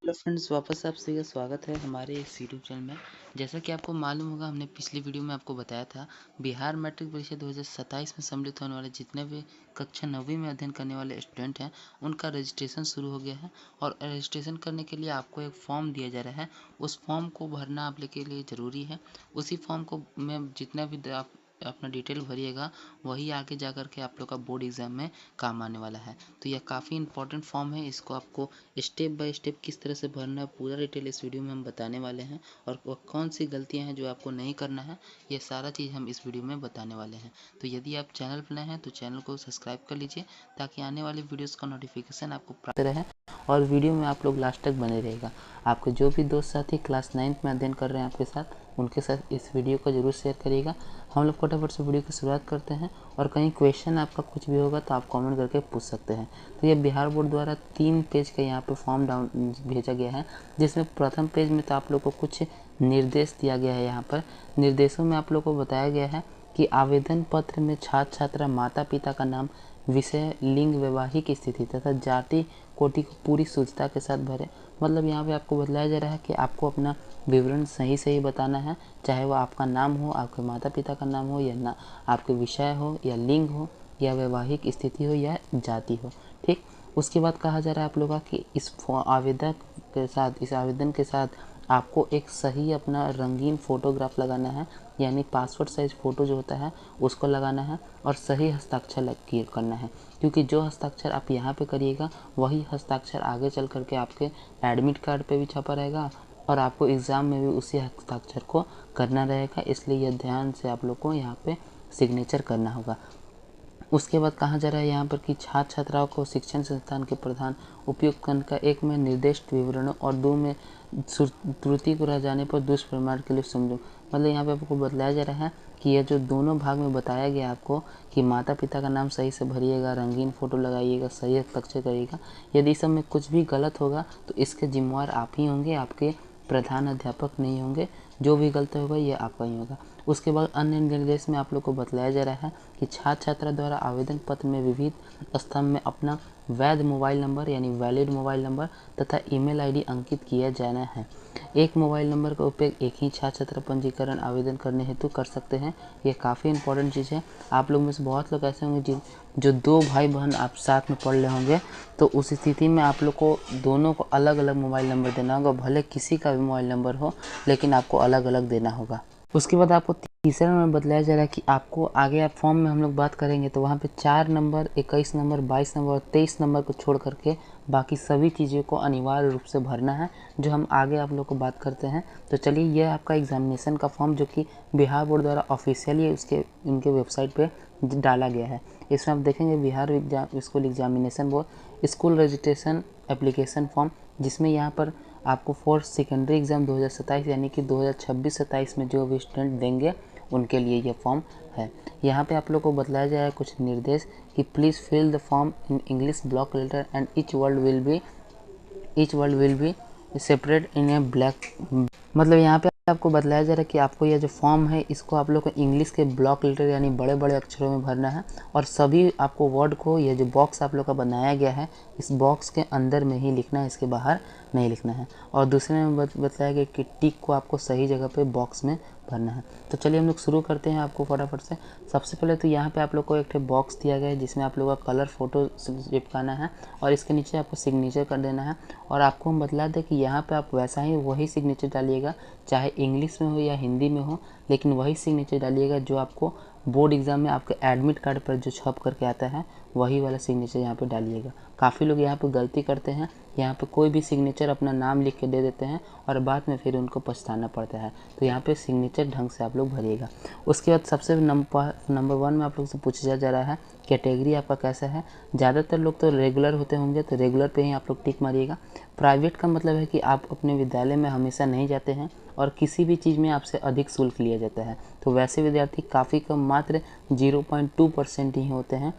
Hello friends, वापस आप सभी का स्वागत है हमारे इस यूट्यूब चैनल में। जैसा कि आपको मालूम होगा, हमने पिछली वीडियो में आपको बताया था बिहार मैट्रिक परीक्षा 2027 में सम्मिलित होने वाले जितने भी कक्षा 9वीं में अध्ययन करने वाले स्टूडेंट हैं उनका रजिस्ट्रेशन शुरू हो गया है। और रजिस्ट्रेशन करने के लिए आपको एक फॉर्म दिया जा रहा है। उस फॉर्म को भरना आप के लिए ज़रूरी है। उसी फॉर्म को में जितना भी आप अपना डिटेल भरिएगा वही आगे जा कर के आप लोग का बोर्ड एग्ज़ाम में काम आने वाला है। तो यह काफ़ी इंपॉर्टेंट फॉर्म है। इसको आपको स्टेप बाय स्टेप किस तरह से भरना है पूरा डिटेल इस वीडियो में हम बताने वाले हैं। और वो कौन सी गलतियां हैं जो आपको नहीं करना है, ये सारा चीज़ हम इस वीडियो में बताने वाले हैं। तो यदि आप चैनल पर नए हैं तो चैनल को सब्सक्राइब कर लीजिए ताकि आने वाली वीडियोस का नोटिफिकेशन आपको प्राप्त रहे। और वीडियो में आप लोग लास्ट तक बने रहेगा। आपके जो भी दोस्त साथी क्लास 9th में अध्ययन कर रहे हैं आपके साथ, उनके साथ इस वीडियो को जरूर शेयर करिएगा। हम लोग फटाफट से वीडियो की शुरुआत करते हैं। और कहीं क्वेश्चन आपका कुछ भी होगा तो आप कमेंट करके पूछ सकते हैं। तो ये बिहार बोर्ड द्वारा 3 पेज का यहाँ पे फॉर्म डाउन भेजा गया है, जिसमें प्रथम पेज में तो आप लोग को कुछ निर्देश दिया गया है। यहाँ पर निर्देशों में आप लोग को बताया गया है कि आवेदन पत्र में छात्र छात्रा माता पिता का नाम, विषय, लिंग, वैवाहिक स्थिति तथा जाति कोटि को पूरी शुद्धता के साथ भरें। मतलब यहाँ पे आपको बताया जा रहा है कि आपको अपना विवरण सही सही बताना है, चाहे वो आपका नाम हो, आपके माता पिता का नाम हो, या ना आपके विषय हो, या लिंग हो, या वैवाहिक स्थिति हो, या जाति हो। ठीक, उसके बाद कहा जा रहा है आप लोगों का कि इस आवेदन के साथ आपको एक सही अपना रंगीन फोटोग्राफ लगाना है, यानी पासपोर्ट साइज फ़ोटो जो होता है उसको लगाना है। और सही हस्ताक्षर करना है, क्योंकि जो हस्ताक्षर आप यहाँ पे करिएगा वही हस्ताक्षर आगे चल करके आपके एडमिट कार्ड पे भी छपा रहेगा और आपको एग्ज़ाम में भी उसी हस्ताक्षर को करना रहेगा। इसलिए यह ध्यान से आप लोग को यहाँ पे सिग्नेचर करना होगा। उसके बाद कहा जा रहा है यहाँ पर कि छात्र छात्राओं को शिक्षण संस्थान के प्रधान उपयुक्त खंड का 1 में निर्दिष्ट विवरणों और 2 में त्रुटि को रह जाने पर दुष्प्रमाण के लिए समझो। मतलब यहाँ पे आपको बतलाया जा रहा है कि यह जो दोनों भाग में बताया गया आपको कि माता पिता का नाम सही से भरिएगा, रंगीन फ़ोटो लगाइएगा, सही हस्ताक्षर करिएगा। यदि इस सब में कुछ भी गलत होगा तो इसके जिम्मेवार आप ही होंगे, आपके प्रधान अध्यापक नहीं होंगे। जो भी गलत होगा ये आपका ही होगा। उसके बाद अन्य निर्देश में आप लोग को बतलाया जा रहा है कि छात्र छात्रा द्वारा आवेदन पत्र में विविध स्तंभ में अपना वैध मोबाइल नंबर यानी वैलिड मोबाइल नंबर तथा ईमेल आईडी अंकित किया जाना है। एक मोबाइल नंबर का उपयोग एक ही छात्र छात्रा पंजीकरण आवेदन करने हेतु कर सकते हैं। ये काफ़ी इंपॉर्टेंट चीज़ है। आप लोग में से बहुत लोग ऐसे होंगे जो 2 भाई बहन आप साथ में पढ़ रहे होंगे, तो उस स्थिति में आप लोग को दोनों को अलग अलग मोबाइल नंबर देना होगा। भले किसी का भी मोबाइल नंबर हो, लेकिन आपको अलग अलग देना होगा। उसके बाद आपको तीसरे में बतलाया जा रहा है कि आपको आगे आप फॉर्म में हम लोग बात करेंगे तो वहाँ पे 4 नंबर, 21 नंबर, 22 नंबर और 23 नंबर को छोड़ करके बाकी सभी चीज़ों को अनिवार्य रूप से भरना है, जो हम आगे आप लोग को बात करते हैं। तो चलिए, यह आपका एग्जामिनेशन का फॉर्म जो कि बिहार बोर्ड द्वारा ऑफिशियली इनके वेबसाइट पे डाला गया है। इसमें आप देखेंगे Bihar school examination board school registration application form, जिसमें यहाँ पर आपको फॉर सेकेंडरी एग्ज़ाम 2027 यानी कि 2026-27 में जो भी स्टूडेंट देंगे उनके लिए ये फॉर्म है। यहाँ पे आप लोग को बताया जाए है कुछ निर्देश कि please fill the form in English block letter and each word will be separate in a black. मतलब यहाँ पे आपको बताया जा रहा है कि आपको यह जो फॉर्म है इसको आप लोग को इंग्लिश के ब्लॉक लेटर यानी बड़े बड़े अक्षरों में भरना है। और सभी आपको वर्ड को, यह जो बॉक्स आप लोग का बनाया गया है इस बॉक्स के अंदर में ही लिखना है, इसके बाहर नहीं लिखना है। और दूसरे में बताया गया कि टिक को आपको सही जगह पे बॉक्स में भरना है। तो चलिए हम लोग शुरू करते हैं आपको फटाफट से। सबसे पहले तो यहाँ पे आप लोग को एक बॉक्स दिया गया है जिसमें आप लोग का कलर फोटो चिपकाना है और इसके नीचे आपको सिग्नेचर कर देना है। और आपको हम बतला दें कि यहाँ पे आप वैसा ही वही सिग्नेचर डालिएगा, चाहे इंग्लिश में हो या हिंदी में हो, लेकिन वही सिग्नेचर डालिएगा जो आपको बोर्ड एग्ज़ाम में आपके एडमिट कार्ड पर जो छप करके आता है वही वाला सिग्नेचर यहाँ पे डालिएगा। काफ़ी लोग यहाँ पे गलती करते हैं, यहाँ पे कोई भी सिग्नेचर अपना नाम लिख के दे देते हैं और बाद में फिर उनको पछताना पड़ता है। तो यहाँ पे सिग्नेचर ढंग से आप लोग भरिएगा। उसके बाद सबसे नंबर 1 में आप लोग से पूछा जा रहा है कैटेगरी आपका कैसा है। ज़्यादातर लोग तो रेगुलर होते होंगे, तो रेगुलर पे ही आप लोग टिक मारिएगा। प्राइवेट का मतलब है कि आप अपने विद्यालय में हमेशा नहीं जाते हैं और किसी भी चीज़ में आपसे अधिक शुल्क लिया जाता है, तो वैसे विद्यार्थी काफ़ी कम, मात्र 0.2% ही होते हैं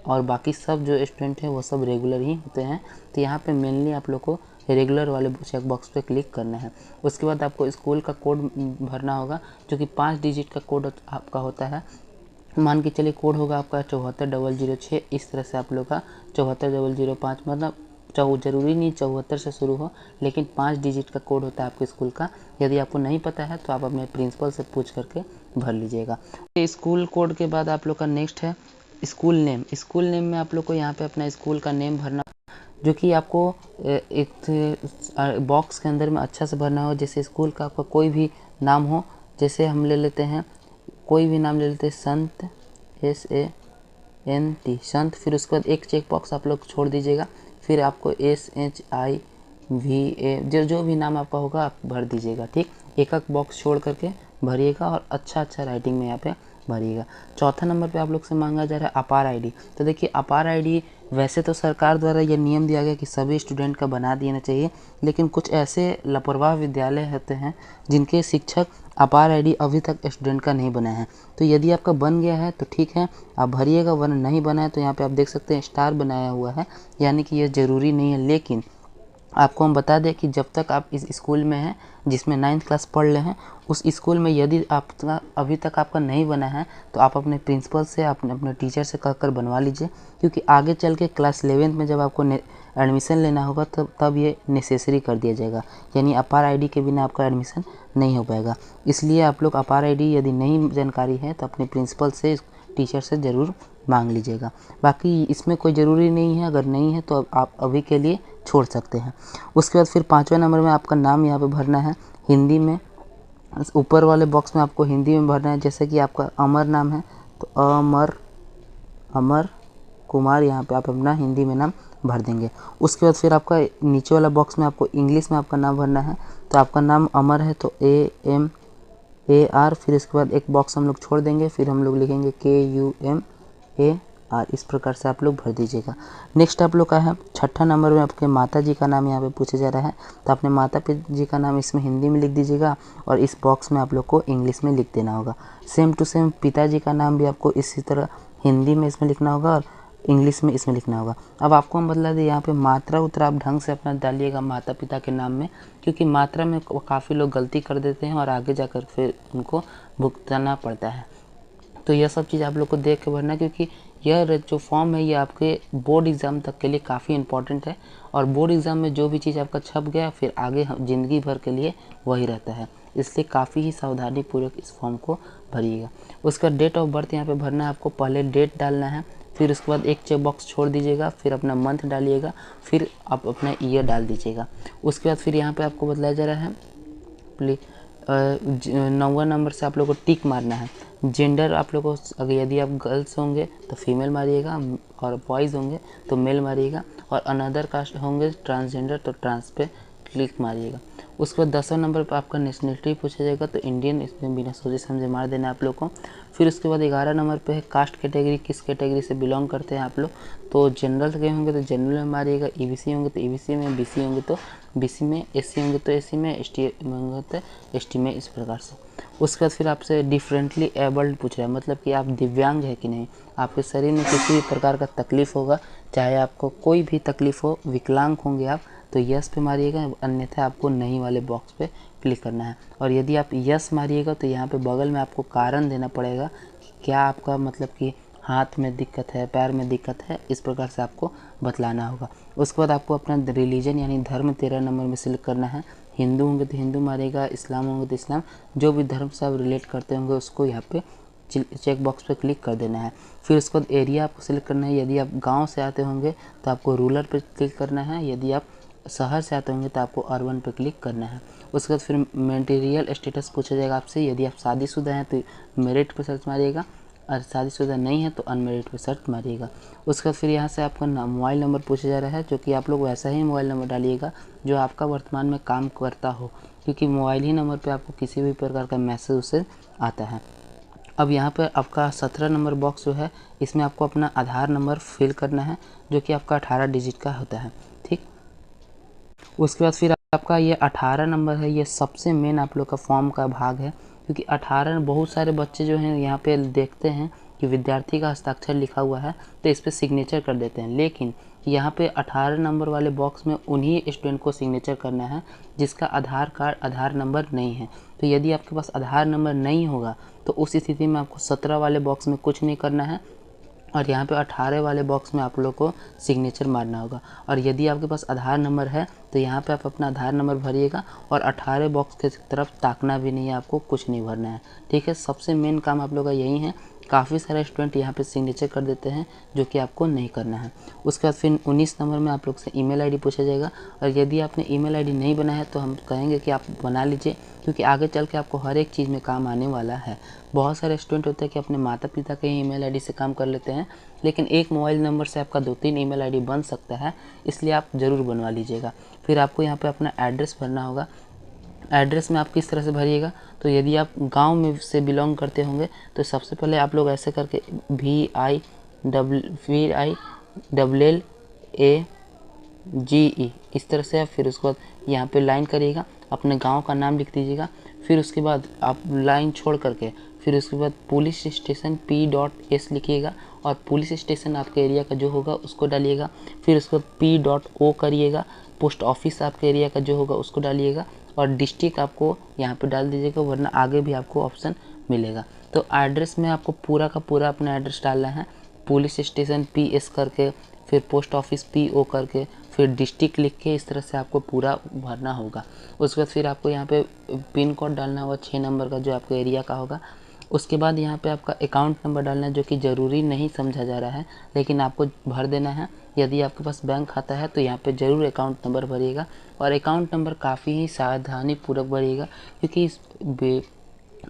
और बाकी सब जो स्टूडेंट हैं वो सब रेगुलर ही होते हैं। तो यहाँ पे मेनली आप लोग को रेगुलर वाले चेक बॉक्स पे क्लिक करना है। उसके बाद आपको स्कूल का कोड भरना होगा, जो कि 5 डिजिट का कोड आपका होता है। मान के चलिए कोड होगा आपका 74006। इस तरह से आप लोग का 74005, मतलब ज़रूरी नहीं 74 से शुरू हो, लेकिन 5 डिजिट का कोड होता है आपके स्कूल का। यदि आपको नहीं पता है तो आप अपने प्रिंसिपल से पूछ करके भर लीजिएगा। स्कूल कोड के बाद आप लोग का नेक्स्ट है स्कूल नेम। स्कूल नेम में आप लोग को यहाँ पे अपना स्कूल का नेम भरना, जो कि आपको एक बॉक्स के अंदर में अच्छा से भरना हो। जैसे स्कूल का आपका कोई भी नाम हो, जैसे हम ले लेते हैं कोई भी नाम ले लेते हैं संत, SANT संत। फिर उसके बाद एक चेक बॉक्स आप लोग छोड़ दीजिएगा। फिर आपको SHIVA जो भी नाम आपका होगा आप भर दीजिएगा। ठीक, एक एक बॉक्स छोड़ करके भरिएगा और अच्छा राइटिंग में यहाँ पे भरिएगा। चौथा नंबर पे आप लोग से मांगा जा रहा है अपार आईडी। तो देखिए अपार आईडी वैसे तो सरकार द्वारा ये नियम दिया गया कि सभी स्टूडेंट का बना देना चाहिए, लेकिन कुछ ऐसे लापरवाह विद्यालय होते हैं जिनके शिक्षक अपार आईडी अभी तक स्टूडेंट का नहीं बना है। तो यदि आपका बन गया है तो ठीक है, आप भरिएगा, वरना नहीं बना है तो यहाँ पे आप देख सकते हैं स्टार बनाया हुआ है, यानी कि ये ज़रूरी नहीं है। लेकिन आपको हम बता दें कि जब तक आप इस स्कूल में हैं जिसमें 9th क्लास पढ़ रहे हैं, उस स्कूल में यदि आपका अभी तक आपका नहीं बना है तो आप अपने प्रिंसिपल से अपने टीचर से कहकर बनवा लीजिए, क्योंकि आगे चल के क्लास 11th में जब आपको एडमिशन लेना होगा तब ये नेसेसरी कर दिया जाएगा, यानी अपार आईडी के बिना आपका एडमिशन नहीं हो पाएगा। इसलिए आप लोग अपार आईडी यदि नहीं जानकारी है तो अपने प्रिंसिपल से टीचर से ज़रूर मांग लीजिएगा। बाकी इसमें कोई ज़रूरी नहीं है, अगर नहीं है तो आप अभी के लिए छोड़ सकते हैं। उसके बाद फिर 5वें नंबर में आपका नाम यहाँ पे भरना है हिंदी में। ऊपर वाले बॉक्स में आपको हिंदी में भरना है। जैसे कि आपका अमर नाम है तो अमर कुमार, यहाँ पे आप अपना हिंदी में नाम भर देंगे। उसके बाद फिर आपका नीचे वाला बॉक्स में आपको इंग्लिश में आपका नाम भरना है। तो आपका नाम अमर है तो AMAR। फिर इसके बाद एक बॉक्स हम लोग छोड़ देंगे, फिर हम लोग लिखेंगे KUMAR। इस प्रकार से आप लोग भर दीजिएगा। नेक्स्ट आप लोग का है 6ठा नंबर में आपके माता जी का नाम यहाँ पे पूछा जा रहा है। तो अपने माता जी का नाम इसमें हिंदी में लिख दीजिएगा और इस बॉक्स में आप लोग को इंग्लिश में लिख देना होगा। सेम टू सेम पिताजी का नाम भी आपको इसी तरह हिंदी में इसमें लिखना होगा और इंग्लिश में इसमें लिखना होगा। अब आपको हम बदला दें, यहाँ पे मात्रा उतरा आप ढंग से अपना डालिएगा माता पिता के नाम में, क्योंकि मात्रा में काफ़ी लोग गलती कर देते हैं और आगे जाकर फिर उनको भुगतना पड़ता है। तो यह सब चीज़ आप लोग को देख के भरना, क्योंकि यह जो फॉर्म है ये आपके बोर्ड एग्ज़ाम तक के लिए काफ़ी इंपॉर्टेंट है। और बोर्ड एग्ज़ाम में जो भी चीज़ आपका छप गया फिर आगे ज़िंदगी भर के लिए वही रहता है, इसलिए काफ़ी ही सावधानी पूर्वक इस फॉर्म को भरिएगा। उसका डेट ऑफ बर्थ यहाँ पे भरना है आपको। पहले डेट डालना है, फिर उसके बाद एक चेक बॉक्स छोड़ दीजिएगा, फिर अपना मंथ डालिएगा, फिर आप अपना ईयर डाल दीजिएगा। उसके बाद फिर यहाँ पे आपको बताया जा रहा है 9वां नंबर से आप लोग को टिक मारना है। जेंडर आप लोग को, अगर यदि आप गर्ल्स होंगे तो फीमेल मारिएगा और बॉयज़ होंगे तो मेल मारिएगा, और अनदर कास्ट होंगे ट्रांसजेंडर तो ट्रांस पे क्लिक मारिएगा। उसके बाद 10वां नंबर पर आपका नेशनलिटी पूछा जाएगा तो इंडियन, इसमें बिना सोचे समझे मार देना है आप लोग को। फिर उसके बाद 11 नंबर पे है कास्ट कैटेगरी, किस कैटेगरी से बिलोंग करते हैं आप लोग। तो जनरल के होंगे तो जनरल में मारिएगा, EBC होंगे तो EBC में, BC होंगे तो BC में, SC होंगे तो SC में, ST होंगे तो ST में, इस प्रकार से। उसके बाद फिर आपसे डिफरेंटली एबल्ड पूछ रहा है, मतलब कि आप दिव्यांग है कि नहीं, आपके शरीर में किसी भी प्रकार का तकलीफ़ होगा, चाहे आपको कोई भी तकलीफ़ हो, विकलांग होंगे आप तो यस पे मारिएगा, अन्यथा आपको नहीं वाले बॉक्स पे क्लिक करना है। और यदि आप यस मारिएगा तो यहाँ पे बगल में आपको कारण देना पड़ेगा कि क्या आपका मतलब कि हाथ में दिक्कत है, पैर में दिक्कत है, इस प्रकार से आपको बतलाना होगा। उसके बाद आपको अपना रिलीजन यानी धर्म 13 नंबर में सिलेक्ट करना है। हिंदू होंगे तो हिंदू मारेगा, इस्लाम होंगे तो इस्लाम, जो भी धर्म से आप रिलेट करते होंगे उसको यहाँ पे चेक बॉक्स पे क्लिक कर देना है। फिर उसके बाद एरिया आपको सिलेक्ट करना है। यदि आप गांव से आते होंगे तो आपको रूरल पे क्लिक करना है, यदि आप शहर से आते होंगे तो आपको अर्बन पे क्लिक करना है। उसके बाद फिर मटेरियल स्टेटस पूछा जाएगा आपसे। यदि आप शादीशुदा हैं तो मेरिट पे सर्च मारिएगा, और शादीशुदा नहीं है तो अनमेरिड पे सर्च मारिएगा। उसके बाद फिर यहाँ से आपका मोबाइल नंबर पूछा जा रहा है, जो कि आप लोग वैसा ही मोबाइल नंबर डालिएगा जो आपका वर्तमान में काम करता हो, क्योंकि मोबाइल ही नंबर पे आपको किसी भी प्रकार का मैसेज उसे आता है। अब यहाँ पर आपका 17 नंबर बॉक्स जो है, इसमें आपको अपना आधार नंबर फिल करना है, जो कि आपका 18 डिजिट का होता है। ठीक, उसके बाद फिर आपका ये 18 नंबर है, ये सबसे मेन आप लोग का फॉर्म का भाग है, क्योंकि 18 बहुत सारे बच्चे जो हैं यहाँ पे देखते हैं कि विद्यार्थी का हस्ताक्षर लिखा हुआ है तो इस पर सिग्नेचर कर देते हैं, लेकिन यहाँ पे 18 नंबर वाले बॉक्स में उन्हीं स्टूडेंट को सिग्नेचर करना है जिसका आधार कार्ड आधार नंबर नहीं है। तो यदि आपके पास आधार नंबर नहीं होगा तो उस स्थिति में आपको 17 वाले बॉक्स में कुछ नहीं करना है, और यहाँ पे 18 वाले बॉक्स में आप लोग को सिग्नेचर मारना होगा। और यदि आपके पास आधार नंबर है तो यहाँ पे आप अपना आधार नंबर भरिएगा और 18 बॉक्स के तरफ ताकना भी नहीं है, आपको कुछ नहीं भरना है, ठीक है। सबसे मेन काम आप लोग का यही है। काफ़ी सारे स्टूडेंट यहाँ पे सिग्नेचर कर देते हैं जो कि आपको नहीं करना है। उसके बाद फिर 19 नंबर में आप लोग से ईमेल आईडी पूछा जाएगा, और यदि आपने ईमेल आईडी नहीं बनाया है तो हम कहेंगे कि आप बना लीजिए, क्योंकि आगे चल के आपको हर एक चीज़ में काम आने वाला है। बहुत सारे स्टूडेंट होते हैं कि अपने माता पिता के ही ईमेल आईडी से काम कर लेते हैं, लेकिन एक मोबाइल नंबर से आपका 2-3 ईमेल आईडी बन सकता है, इसलिए आप ज़रूर बनवा लीजिएगा। फिर आपको यहाँ पे अपना एड्रेस भरना होगा। एड्रेस में आप किस तरह से भरिएगा, तो यदि आप गांव में से बिलोंग करते होंगे तो सबसे पहले आप लोग ऐसे करके VILLAGE इस तरह से, फिर उसके बाद यहाँ पे लाइन करिएगा, अपने गांव का नाम लिख दीजिएगा। फिर उसके बाद आप लाइन छोड़ करके फिर उसके बाद पुलिस स्टेशन P.S लिखिएगा, और पुलिस स्टेशन आपके एरिया का जो होगा उसको डालिएगा। फिर उसके बाद P.O करिएगा, पोस्ट ऑफिस आपके एरिया का जो होगा उसको डालिएगा, और डिस्ट्रिक्ट आपको यहाँ पे डाल दीजिएगा, वरना आगे भी आपको ऑप्शन मिलेगा। तो एड्रेस में आपको पूरा का पूरा अपना एड्रेस डालना है, पुलिस स्टेशन PS करके, फिर पोस्ट ऑफिस PO करके, फिर डिस्ट्रिक्ट लिख के, इस तरह से आपको पूरा भरना होगा। उसके बाद फिर आपको यहाँ पे पिन कोड डालना होगा 6 नंबर का जो आपके एरिया का होगा। उसके बाद यहाँ पे आपका अकाउंट नंबर डालना है, जो कि ज़रूरी नहीं समझा जा रहा है, लेकिन आपको भर देना है। यदि आपके पास बैंक खाता है तो यहाँ पे ज़रूर अकाउंट नंबर भरिएगा, और अकाउंट नंबर काफ़ी ही सावधानीपूर्वक भरिएगा, क्योंकि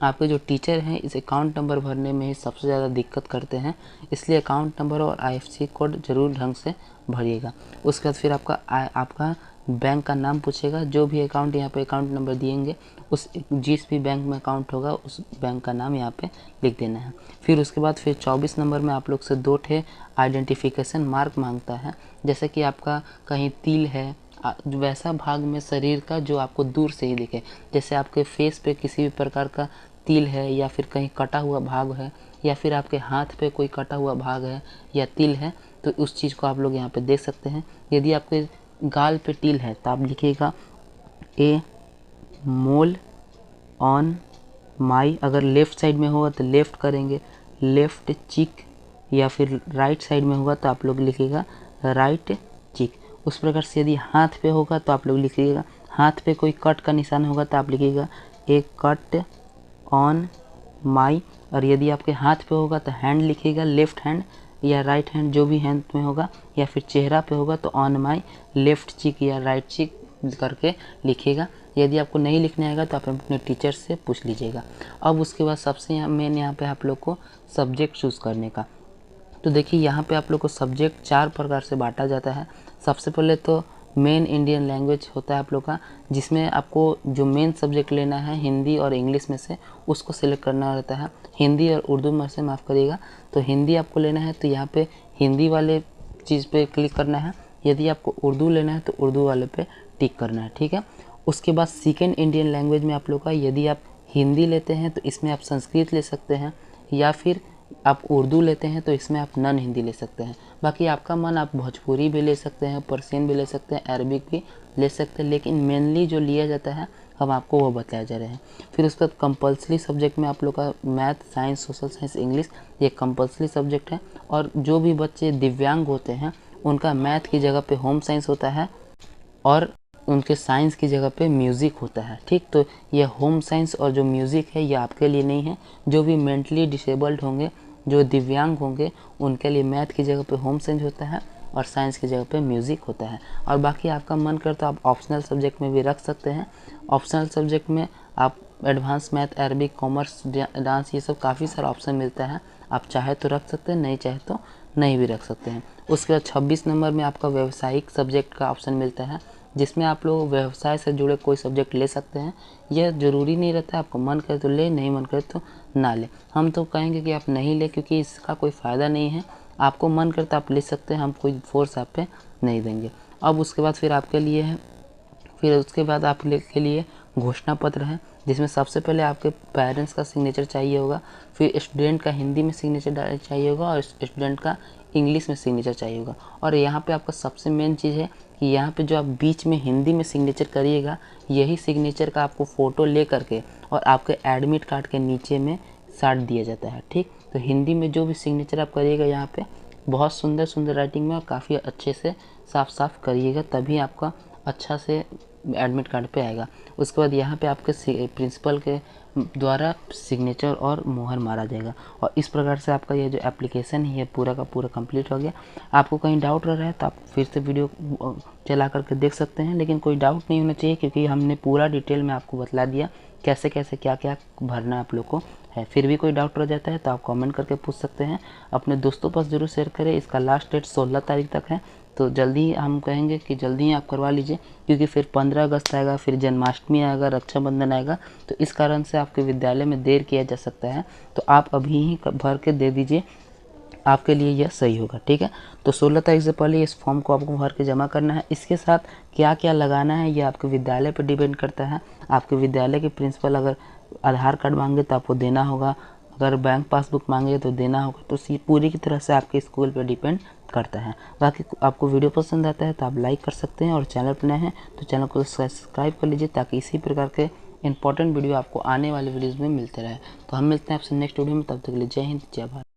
आपके जो टीचर हैं इस अकाउंट नंबर भरने में ही सबसे ज़्यादा दिक्कत करते हैं, इसलिए अकाउंट नंबर और IFSC कोड ज़रूर ढंग से भरिएगा। उसके बाद फिर आपका बैंक का नाम पूछेगा, जो भी अकाउंट यहाँ पे अकाउंट नंबर दिएंगे उस जिस भी बैंक में अकाउंट होगा उस बैंक का नाम यहाँ पे लिख देना है। फिर उसके बाद फिर 24 नंबर में आप लोग से 2 ठे आइडेंटिफिकेशन मार्क मांगता है, जैसे कि आपका कहीं तिल है, वैसा भाग में शरीर का जो आपको दूर से ही दिखे, जैसे आपके फेस पे किसी भी प्रकार का तिल है, या फिर कहीं कटा हुआ भाग है, या फिर आपके हाथ पे कोई कटा हुआ भाग है या तिल है, तो उस चीज़ को आप लोग यहाँ पे देख सकते हैं। यदि आपके गाल पे तिल है तो आप लिखिएगा ए मोल ऑन माई, अगर लेफ़्ट साइड में होगा तो लेफ़्ट करेंगे लेफ़्ट चिक, या फिर राइट साइड में होगा तो आप लोग लिखिएगा राइट चिक। उस प्रकार से यदि हाथ पे होगा तो आप लोग लिखिएगा, हाथ पे कोई कट का निशान होगा तो आप लिखिएगा ए कट ऑन माई, और यदि आपके हाथ पे होगा तो हैंड लिखिएगा, लेफ़्ट हैंड या राइट हैंड जो भी हैंड में होगा, या फिर चेहरा पे होगा तो ऑन माई लेफ़्ट चिक या राइट चिक करके लिखिएगा। यदि आपको नहीं लिखने आएगा तो आप अपने टीचर से पूछ लीजिएगा। अब उसके बाद सबसे मेन यहाँ पे आप लोग को सब्जेक्ट चूज़ करने का, तो देखिए यहाँ पे आप लोग को सब्जेक्ट 4 प्रकार से बांटा जाता है। सबसे पहले तो मेन इंडियन लैंग्वेज होता है आप लोग का, जिसमें आपको जो मेन सब्जेक्ट लेना है हिंदी और इंग्लिश में से उसको सिलेक्ट करना रहता है। हिंदी और उर्दू में से माफ़ करिएगा, तो हिंदी आपको लेना है तो यहाँ पे हिंदी वाले चीज़ पे क्लिक करना है। यदि आपको उर्दू लेना है तो उर्दू वाले पे टिक करना है, ठीक है। उसके बाद सेकेंड इंडियन लैंग्वेज में आप लोग का, यदि आप हिंदी लेते हैं तो इसमें आप संस्कृत ले सकते हैं, या फिर आप उर्दू लेते हैं तो इसमें आप नॉन हिंदी ले सकते हैं। बाकी आपका मन, आप भोजपुरी भी ले सकते हैं, पर्शियन भी ले सकते हैं, अरबिक भी ले सकते हैं, लेकिन मेनली जो लिया जाता है हम आपको वो बताया जा रहे हैं। फिर उसके बाद कंपल्सरी सब्जेक्ट में आप लोग का math, science, social science, English, ये कंपल्सरी सब्जेक्ट है। और जो भी बच्चे दिव्यांग होते हैं उनका मैथ की जगह पे होम साइंस होता है, और उनके साइंस की जगह पे म्यूज़िक होता है, ठीक। तो ये होम साइंस और जो म्यूज़िक है ये आपके लिए नहीं है। जो भी मेंटली डिसेबल्ड होंगे, जो दिव्यांग होंगे, उनके लिए मैथ की जगह पे होम साइंस होता है और साइंस की जगह पे म्यूज़िक होता है। और बाकी आपका मन करे तो आप ऑप्शनल सब्जेक्ट में भी रख सकते हैं। ऑप्शनल सब्जेक्ट में आप advance math, Arabic, commerce, dance, ये सब काफ़ी सारा ऑप्शन मिलता है। आप चाहे तो रख सकते हैं, नहीं चाहे तो नहीं भी रख सकते हैं। उसके बाद 26 नंबर में आपका व्यावसायिक सब्जेक्ट का ऑप्शन मिलता है, जिसमें आप लोग व्यवसाय से जुड़े कोई सब्जेक्ट ले सकते हैं। यह ज़रूरी नहीं रहता है, आपको मन करे तो ले, नहीं मन करे तो ना ले। हम तो कहेंगे कि आप नहीं ले, क्योंकि इसका कोई फ़ायदा नहीं है। आपको मन करे तो आप ले सकते हैं, हम कोई फोर्स आप पे नहीं देंगे। अब उसके बाद फिर आपके लिए है, फिर उसके बाद आपके लिए घोषणा पत्र है, जिसमें सबसे पहले आपके पेरेंट्स का सिग्नेचर चाहिए होगा, फिर स्टूडेंट का हिंदी में सिग्नेचर चाहिए होगा, और स्टूडेंट का इंग्लिश में सिग्नेचर चाहिए होगा। और यहाँ पे आपका सबसे मेन चीज़ है कि यहाँ पे जो आप बीच में हिंदी में सिग्नेचर करिएगा, यही सिग्नेचर का आपको फ़ोटो ले करके और आपके एडमिट कार्ड के नीचे में साट दिया जाता है, ठीक। तो हिंदी में जो भी सिग्नेचर आप करिएगा यहाँ पे बहुत सुंदर सुंदर राइटिंग में और काफ़ी अच्छे से साफ साफ करिएगा, तभी आपका अच्छा से एडमिट कार्ड पे आएगा। उसके बाद यहाँ पे आपके प्रिंसिपल के द्वारा सिग्नेचर और मुहर मारा जाएगा। और इस प्रकार से आपका ये जो एप्लीकेशन है ये पूरा का पूरा कंप्लीट हो गया। आपको कहीं डाउट रह रहा है तो आप फिर से वीडियो चला करके देख सकते हैं, लेकिन कोई डाउट नहीं होना चाहिए क्योंकि हमने पूरा डिटेल में आपको बतला दिया कैसे कैसे क्या क्या भरना आप लोग को है। फिर भी कोई डाउट रह जाता है तो आप कमेंट करके पूछ सकते हैं। अपने दोस्तों पास ज़रूर शेयर करें। इसका लास्ट डेट 16 तारीख तक है, तो जल्दी ही हम कहेंगे कि जल्दी ही आप करवा लीजिए, क्योंकि फिर 15 अगस्त आएगा, फिर जन्माष्टमी आएगा, रक्षाबंधन आएगा, तो इस कारण से आपके विद्यालय में देर किया जा सकता है। तो आप अभी ही भर के दे दीजिए, आपके लिए यह सही होगा। ठीक है, तो 16 तारीख से पहले इस फॉर्म को आपको भर के जमा करना है। इसके साथ क्या क्या लगाना है ये आपके विद्यालय पर डिपेंड करता है। आपके विद्यालय के प्रिंसिपल अगर आधार कार्ड मांगे तो आपको देना होगा, अगर बैंक पासबुक मांगे तो देना होगा। तो ये पूरी की तरह से आपके स्कूल पर डिपेंड करता है। बाकी आपको वीडियो पसंद आता है तो आप लाइक कर सकते हैं, और चैनल पर नए हैं तो चैनल को सब्सक्राइब कर लीजिए ताकि इसी प्रकार के इंपॉर्टेंट वीडियो आपको आने वाले वीडियोज़ में मिलते रहे। तो हम मिलते हैं आपसे नेक्स्ट वीडियो में, तब तक के लिए जय हिंद जय भारत।